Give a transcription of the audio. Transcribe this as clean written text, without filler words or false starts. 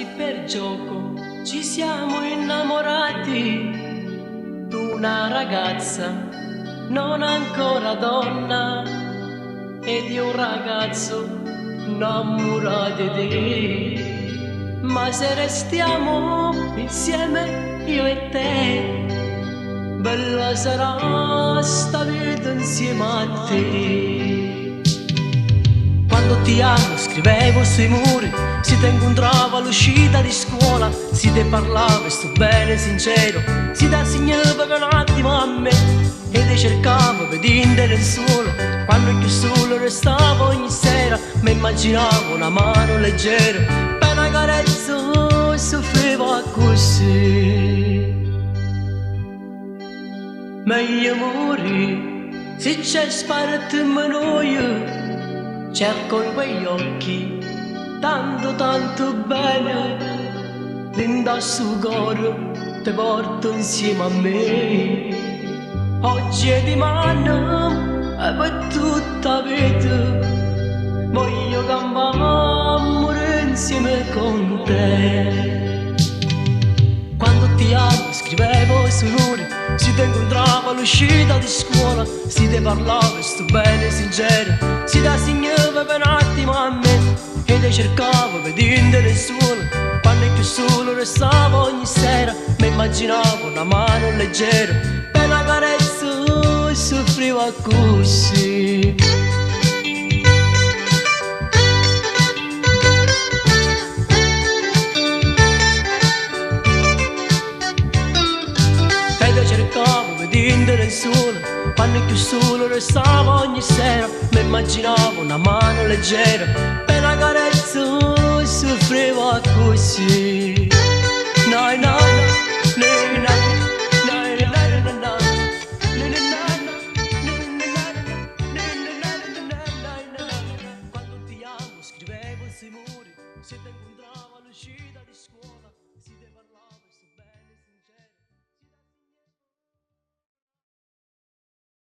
quasi per gioco ci siamo innamorati d'una ragazza non ancora donna e di un ragazzo innamorato di te. Ma se restiamo insieme io e te, bella sarà sta vita insieme a te. Quando ti amo scrivevo sui muri, si te incontrava all'uscita di scuola, si te parlava e sto bene sincero, si te segnava per un attimo a me e te cercavo vedendo nel solo. Quando più solo restavo ogni sera, mi immaginavo una mano leggera per una carezza e soffrivo così. Meglio morire se c'è sparato in noi, cerco in quegli occhi tanto bene, l'indosso cuore ti porto insieme a me. Oggi è di mano e per tutta vita voglio campare insieme con te. Quando ti amo scrivevo sui muri, si te incontrava all'uscita di scuola, si te parlava e sto bene sincero, si te segnava per un attimo a me e te cercavo vedendo nel solo. Quando più solo restavo ogni sera, mi immaginavo una mano leggera per una carezza e soffrivo così. Cercavo vedendo nel sole, quando più solo restavo ogni sera, mi immaginavo una mano leggera per una carezza e soffrivo così. No, no, quando ti amo scrivevo sui muri, se te incontravo